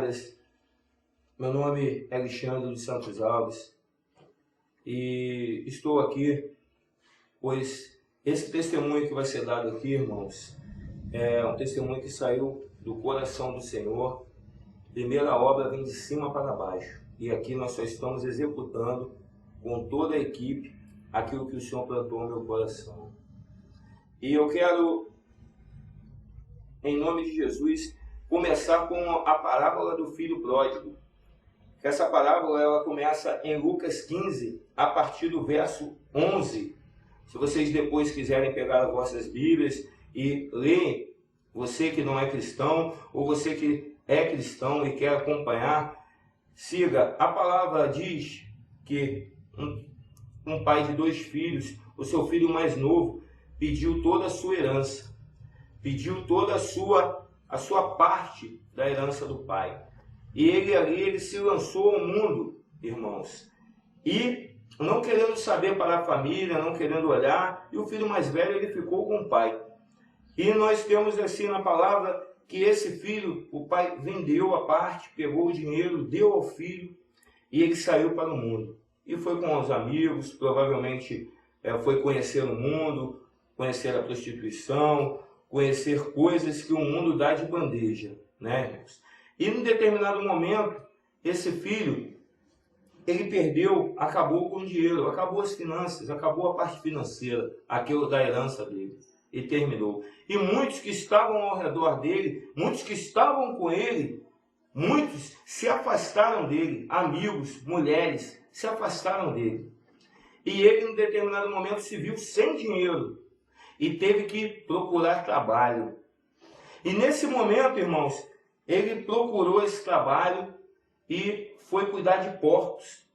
camaradas, meu nome é Alexandre dos Santos Alves e estou aqui, pois esse testemunho que vai ser dado aqui, irmãos, é um testemunho que saiu do coração do Senhor. Primeira obra vem de cima para baixo e aqui nós só estamos executando com toda a equipe aquilo que o Senhor plantou no meu coração. E eu quero, em nome de Jesus, começar com a parábola do filho pródigo. Essa parábola ela começa em Lucas 15, a partir do verso 11. Se vocês depois quiserem pegar as vossas Bíblias e ler, você que não é cristão, ou você que é cristão e quer acompanhar, siga. A palavra diz que um pai de 2 filhos, o seu filho mais novo, pediu toda a sua herança, pediu toda a sua parte da herança do pai. E ele se lançou ao mundo, irmãos, e não querendo saber para a família, não querendo olhar, e o filho mais velho ele ficou com o pai. E nós temos assim na palavra que esse filho, o pai vendeu a parte, pegou o dinheiro, deu ao filho, e ele saiu para o mundo. E foi com os amigos, provavelmente foi conhecer o mundo, conhecer a prostituição, conhecer coisas que o mundo dá de bandeja, né, irmãos? E em determinado momento, esse filho, ele perdeu, acabou com o dinheiro, acabou as finanças, acabou a parte financeira, aquilo da herança dele, e terminou. E muitos que estavam ao redor dele, muitos que estavam com ele, muitos se afastaram dele, amigos, mulheres, se afastaram dele. E ele, em determinado momento, se viu sem dinheiro e teve que procurar trabalho. E nesse momento, irmãos, ele procurou esse trabalho e foi cuidar de porcos.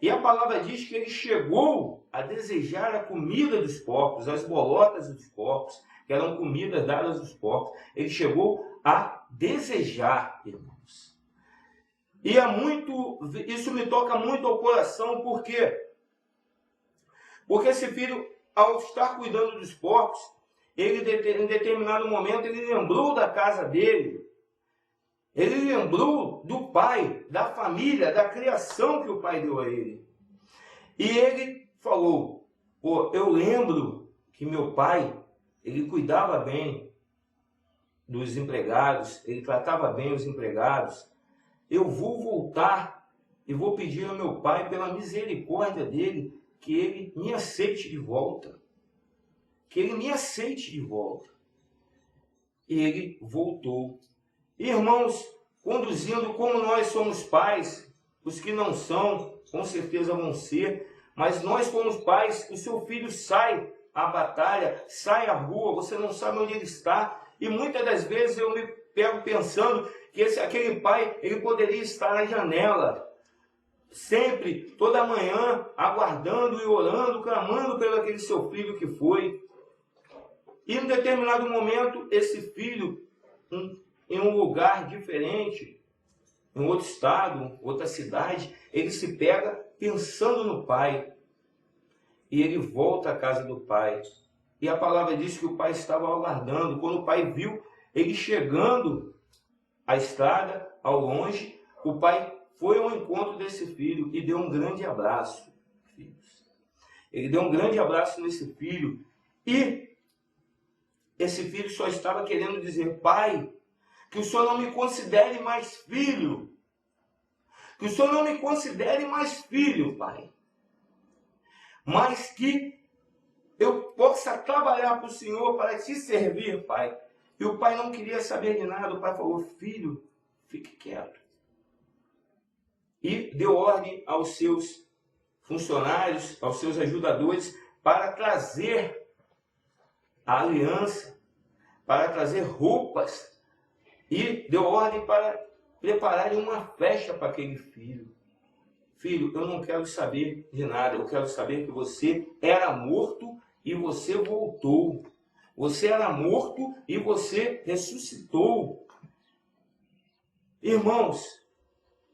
E a palavra diz que ele chegou a desejar a comida dos porcos, as bolotas dos porcos, que eram comidas dadas aos porcos. Ele chegou a desejar, irmãos. E isso me toca muito ao coração, por quê? Porque esse filho, ao estar cuidando dos porcos, ele em determinado momento ele lembrou da casa dele. Ele lembrou do pai, da família, da criação que o pai deu a ele. E ele falou, eu lembro que meu pai, ele cuidava bem dos empregados, ele tratava bem os empregados. Eu vou voltar e vou pedir ao meu pai, pela misericórdia dele, que ele me aceite de volta. Que ele me aceite de volta. E ele voltou. Irmãos, conduzindo como nós somos pais, os que não são, com certeza vão ser, mas nós como pais, o seu filho sai à batalha, sai à rua, você não sabe onde ele está, e muitas das vezes eu me pego pensando que aquele pai, ele poderia estar na janela, sempre, toda manhã, aguardando e orando, clamando pelo aquele seu filho que foi. E em determinado momento, esse filho, em um lugar diferente, em outro estado, outra cidade, ele se pega pensando no pai. E ele volta à casa do pai. E a palavra diz que o pai estava aguardando. Quando o pai viu ele chegando à estrada, ao longe, o pai foi ao encontro desse filho e deu um grande abraço. Ele deu um grande abraço nesse filho. E esse filho só estava querendo dizer, pai, que o Senhor não me considere mais filho. Que o Senhor não me considere mais filho, pai. Mas que eu possa trabalhar para o Senhor, para te servir, pai. E o pai não queria saber de nada. O pai falou, filho, fique quieto. E deu ordem aos seus funcionários, aos seus ajudadores, para trazer a aliança, para trazer roupas. E deu ordem para prepararem uma festa para aquele filho. Filho, eu não quero saber de nada. Eu quero saber que você era morto e você voltou. Você era morto e você ressuscitou. Irmãos,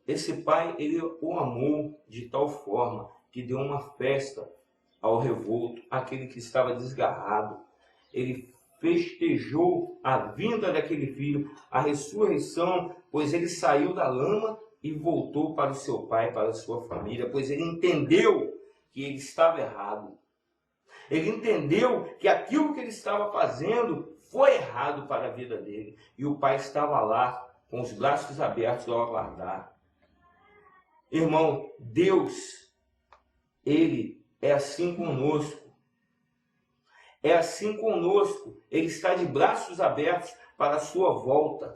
esse pai, ele o amou de tal forma que deu uma festa ao revolto, aquele que estava desgarrado. Ele festejou a vinda daquele filho, a ressurreição pois ele saiu da lama e voltou para o seu pai, para a sua família, pois ele entendeu que ele estava errado. Ele entendeu que aquilo que ele estava fazendo foi errado para a vida dele. E o pai estava lá, com os braços abertos ao aguardar. Irmão, Deus, Ele é assim conosco. É assim conosco. Ele está de braços abertos para a sua volta.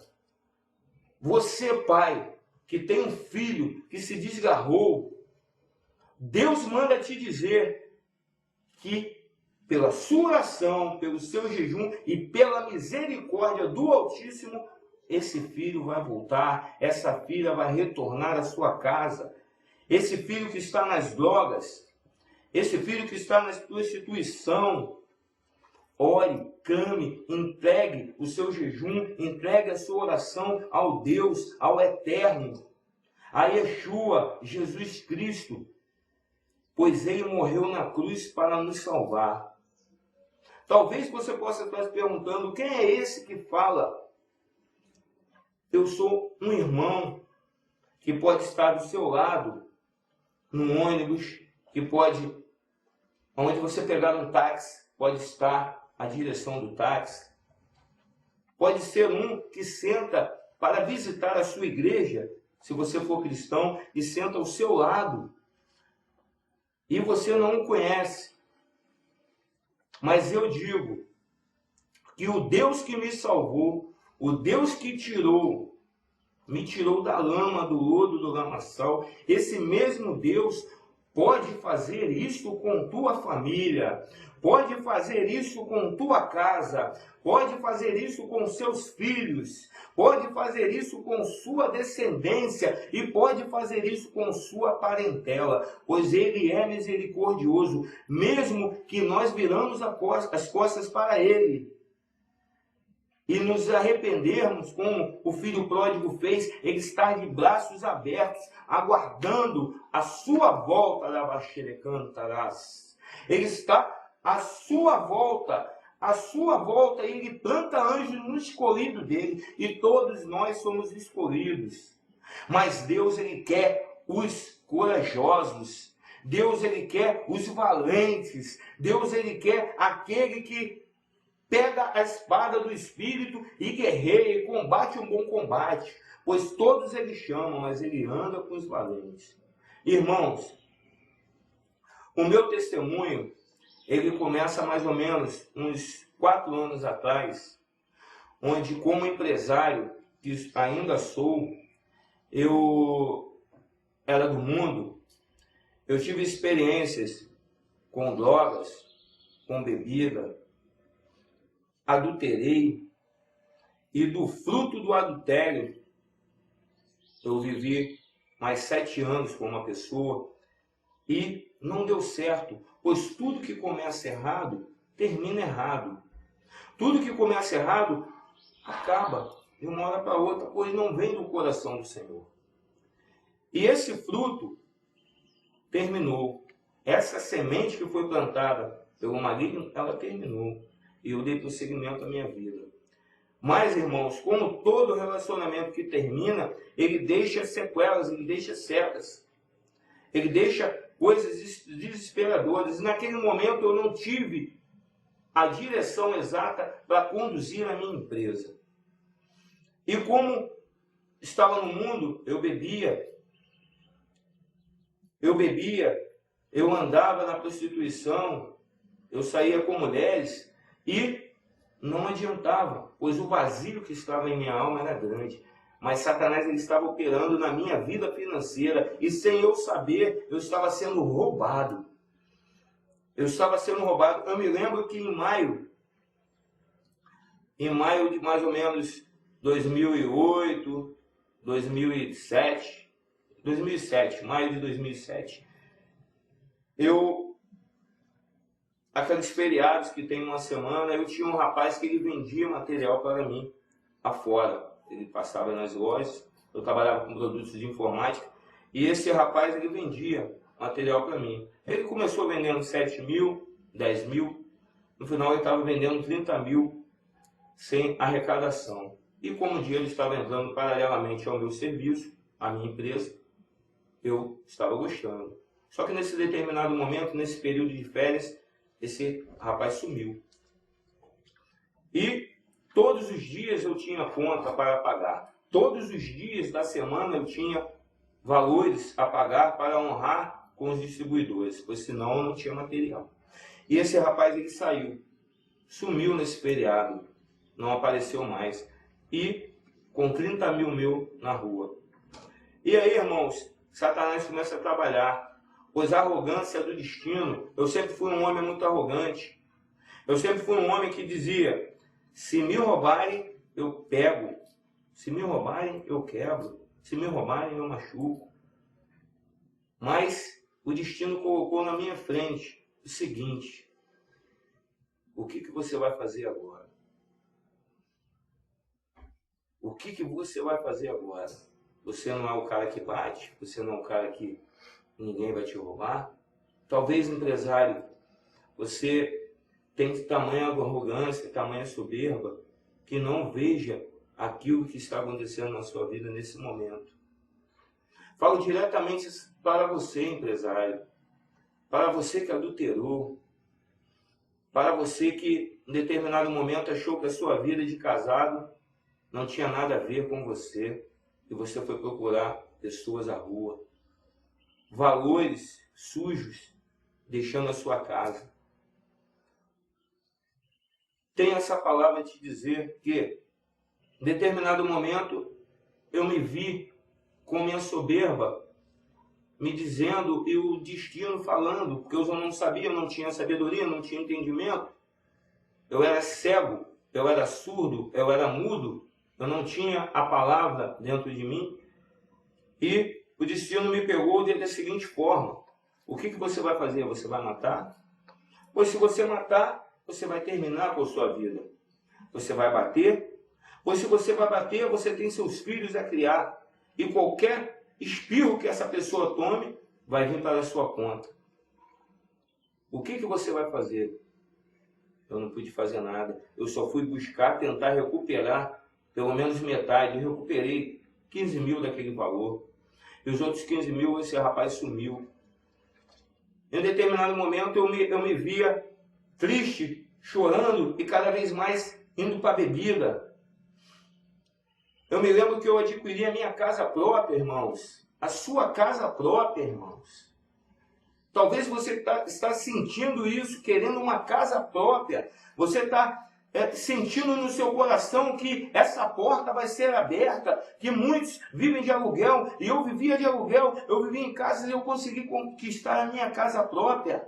Você, pai, que tem um filho que se desgarrou, Deus manda te dizer que pela sua oração, pelo seu jejum e pela misericórdia do Altíssimo, esse filho vai voltar, essa filha vai retornar à sua casa. Esse filho que está nas drogas, esse filho que está na prostituição, ore, clame, entregue o seu jejum, entregue a sua oração ao Deus, ao Eterno, a Yeshua, Jesus Cristo, pois Ele morreu na cruz para nos salvar. Talvez você possa estar se perguntando, quem é esse que fala? Eu sou um irmão que pode estar do seu lado, no ônibus, que pode, onde você pegar um táxi, pode estar à direção do táxi. Pode ser um que senta para visitar a sua igreja, se você for cristão, e senta ao seu lado. E você não o conhece. Mas eu digo que o Deus que me salvou, o Deus que me tirou da lama, do lodo, do lamaçal, esse mesmo Deus pode fazer isso com tua família, pode fazer isso com tua casa, pode fazer isso com seus filhos, pode fazer isso com sua descendência e pode fazer isso com sua parentela, pois Ele é misericordioso, mesmo que nós viramos as costas para Ele e nos arrependermos, como o filho pródigo fez, Ele está de braços abertos, aguardando a sua volta, Lavaxerecantarás. Ele está à sua volta, Ele planta anjos no escolhido dele, e todos nós somos escolhidos. Mas Deus, Ele quer os corajosos, Deus, Ele quer os valentes, Deus, Ele quer aquele que pega a espada do Espírito e guerreia e combate um bom combate, pois todos Ele chama, mas Ele anda com os valentes. Irmãos, o meu testemunho, ele começa mais ou menos uns 4 anos atrás, onde como empresário, que ainda sou, eu era do mundo, eu tive experiências com drogas, com bebida, adulterei, e do fruto do adultério, eu vivi mais 7 anos com uma pessoa, e não deu certo, pois tudo que começa errado, termina errado. Tudo que começa errado, acaba de uma hora para outra, pois não vem do coração do Senhor. E esse fruto terminou. Essa semente que foi plantada pelo maligno, ela terminou. E eu dei prosseguimento à minha vida. Mas, irmãos, como todo relacionamento que termina, ele deixa sequelas, ele deixa setas. Ele deixa coisas desesperadoras. E naquele momento eu não tive a direção exata para conduzir a minha empresa. E como estava no mundo, eu bebia, eu andava na prostituição, eu saía com mulheres e não adiantava, pois o vazio que estava em minha alma era grande. Mas Satanás, ele estava operando na minha vida financeira e sem eu saber, eu estava sendo roubado. Eu me lembro que em maio de mais ou menos 2008, 2007, maio de 2007, aqueles feriados que tem uma semana, eu tinha um rapaz que ele vendia material para mim afora. Ele passava nas lojas, eu trabalhava com produtos de informática, e esse rapaz, ele vendia material para mim. Ele começou vendendo 7 mil, 10 mil, no final ele estava vendendo 30 mil sem arrecadação. E como o dinheiro estava entrando paralelamente ao meu serviço, à minha empresa, eu estava gostando. Só que nesse determinado momento, nesse período de férias, esse rapaz sumiu. E todos os dias eu tinha conta para pagar. Todos os dias da semana eu tinha valores a pagar para honrar com os distribuidores, pois senão eu não tinha material. E esse rapaz, ele saiu, sumiu nesse feriado, não apareceu mais. E com 30 mil na rua. E aí, irmãos, Satanás começa a trabalhar, pois a arrogância do destino. Eu sempre fui um homem muito arrogante. Eu sempre fui um homem que dizia: se me roubarem, eu pego. Se me roubarem, eu quebro. Se me roubarem, eu machuco. Mas o destino colocou na minha frente o seguinte: o que você vai fazer agora? O que você vai fazer agora? Você não é o cara que bate, você não é o cara que ninguém vai te roubar. Talvez, empresário, você tem tamanha arrogância, tamanha soberba, que não veja aquilo que está acontecendo na sua vida nesse momento. Falo diretamente para você, empresário, para você que adulterou, para você que em determinado momento achou que a sua vida de casado não tinha nada a ver com você, e você foi procurar pessoas à rua, valores sujos, deixando a sua casa. Tenho essa palavra a te dizer que, em determinado momento, eu me vi com minha soberba, me dizendo, e o destino falando, porque eu não sabia, não tinha sabedoria, não tinha entendimento. Eu era cego, eu era surdo, eu era mudo, eu não tinha a palavra dentro de mim. E o destino me pegou da seguinte forma: o que você vai fazer? Você vai matar? Pois se você matar, você vai terminar com a sua vida. Você vai bater? Pois se você vai bater, você tem seus filhos a criar. E qualquer espirro que essa pessoa tome, vai vir para a sua conta. O que você vai fazer? Eu não pude fazer nada. Eu só fui buscar, tentar recuperar pelo menos metade. Eu recuperei 15 mil daquele valor. E os outros 15 mil, esse rapaz sumiu. Em determinado momento, eu me via triste, chorando e cada vez mais indo para a bebida. Eu me lembro que eu adquiri a minha casa própria, irmãos. A sua casa própria, irmãos. Talvez você está sentindo isso, querendo uma casa própria. Você está sentindo no seu coração que essa porta vai ser aberta, que muitos vivem de aluguel, e eu vivia de aluguel, eu vivia em casa e eu consegui conquistar a minha casa própria.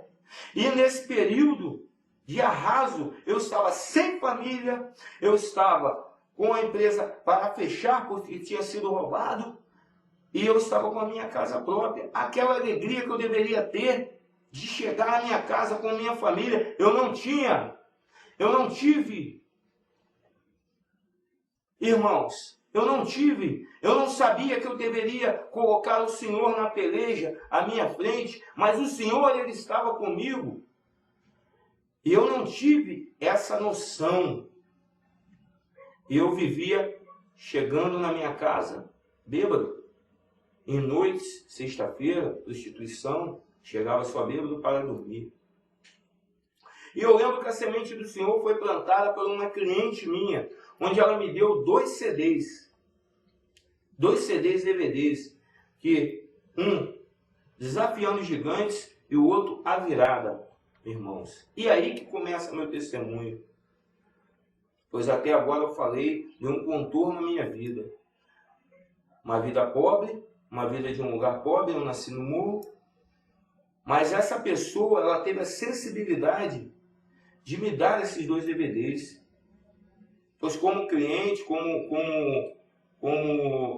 E nesse período de arraso, eu estava sem família, eu estava com a empresa para fechar porque tinha sido roubado, e eu estava com a minha casa própria. Aquela alegria que eu deveria ter de chegar à minha casa com a minha família, eu não tinha. Eu não tive. Irmãos, eu não tive. Eu não sabia que eu deveria colocar o Senhor na peleja à minha frente, mas o Senhor, Ele estava comigo. E eu não tive essa noção. E eu vivia chegando na minha casa, bêbado. Em noites, sexta-feira, prostituição, chegava só bêbado para dormir. E eu lembro que a semente do Senhor foi plantada por uma cliente minha, onde ela me deu 2 CDs. 2 CDs DVDs, que um, Desafiando Gigantes, e o outro, A Virada, irmãos. E aí que começa meu testemunho. Pois até agora eu falei de um contorno na minha vida. Uma vida pobre, uma vida de um lugar pobre, eu nasci no morro. Mas essa pessoa, ela teve a sensibilidade de me dar esses 2 DVDs. Pois como cliente, como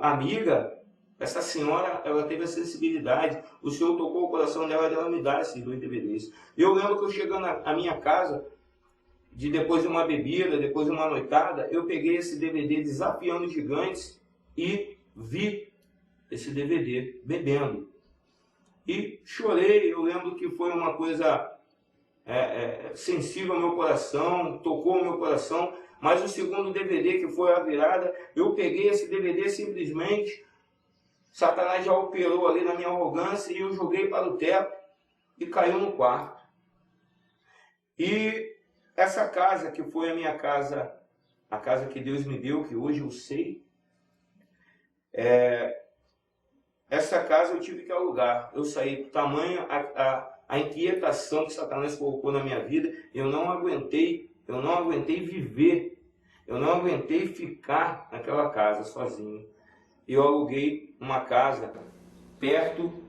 amiga, essa senhora, ela teve a sensibilidade. O Senhor tocou o coração dela de ela me dar esses 2 DVDs. Eu lembro que eu chegando à minha casa, depois de uma bebida, depois de uma noitada, eu peguei esse DVD Desafiando Gigantes e vi esse DVD bebendo. E chorei. Eu lembro que foi uma coisa sensível ao meu coração, tocou o meu coração, Mas o segundo DVD, que foi a virada, eu peguei esse DVD simplesmente, Satanás já operou ali na minha arrogância e eu joguei para o teto e caiu no quarto. E essa casa, que foi a minha casa, a casa que Deus me deu, que hoje eu sei, essa casa eu tive que alugar. Eu saí do tamanho a inquietação que Satanás colocou na minha vida. Eu não aguentei viver, eu não aguentei ficar naquela casa sozinho. Eu aluguei uma casa perto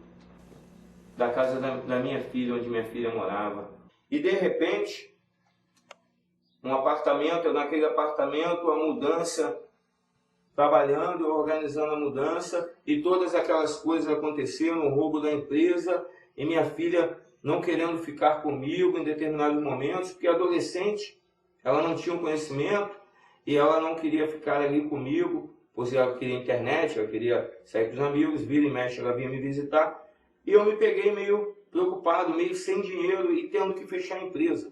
da casa da minha filha, onde minha filha morava. E de repente, um apartamento, naquele apartamento, a mudança, trabalhando, organizando a mudança, e todas aquelas coisas aconteceram, o roubo da empresa, e minha filha não querendo ficar comigo em determinados momentos, porque adolescente, ela não tinha um conhecimento, e ela não queria ficar ali comigo, pois ela queria internet, ela queria sair com os amigos, vira e mexe, ela vinha me visitar, e eu me peguei meio preocupado, meio sem dinheiro, e tendo que fechar a empresa,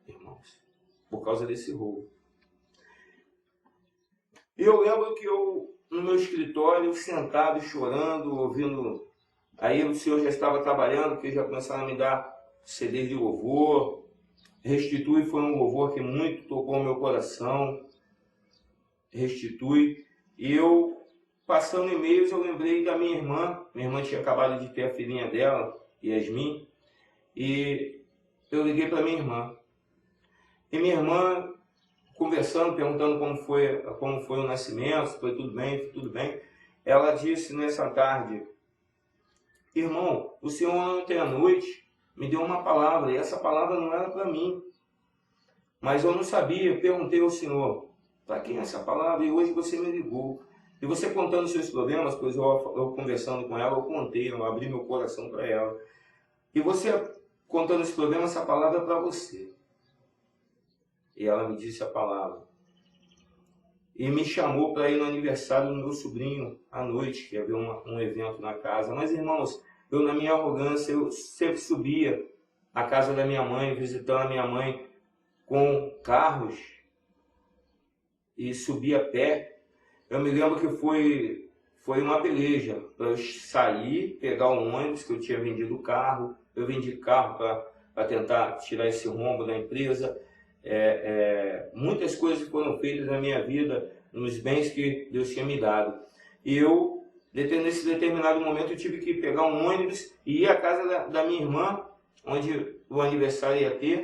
irmãos, por causa desse roubo. E eu lembro que eu, no meu escritório, sentado, chorando, ouvindo. Aí o Senhor já estava trabalhando, porque já começaram a me dar CD de louvor. Restitui foi um louvor que muito tocou o meu coração. Restitui. E eu, passando e-mails, eu lembrei da minha irmã. Minha irmã tinha acabado de ter a filhinha dela, Yasmin. E eu liguei para minha irmã. E minha irmã, conversando, perguntando como foi o nascimento, se foi tudo bem. Ela disse nessa tarde: irmão, o Senhor ontem à noite me deu uma palavra, e essa palavra não era para mim. Mas eu não sabia, perguntei ao Senhor, para quem é essa palavra? E hoje você me ligou. E você contando seus problemas, pois eu conversando com ela, eu contei, eu abri meu coração para ela. E você contando os problemas, essa palavra é para você. E ela me disse a palavra. E me chamou para ir no aniversário do meu sobrinho à noite, que havia um evento na casa. Mas, irmãos, eu na minha arrogância, eu sempre subia à casa da minha mãe, visitando a minha mãe com carros. E subia a pé. Eu me lembro que foi uma peleja para eu sair, pegar o ônibus, que eu tinha vendido o carro. Eu vendi carro para tentar tirar esse rombo da empresa. Muitas coisas foram feitas na minha vida, nos bens que Deus tinha me dado. E eu, nesse determinado momento, eu tive que pegar um ônibus e ir à casa da minha irmã, onde o aniversário ia ter.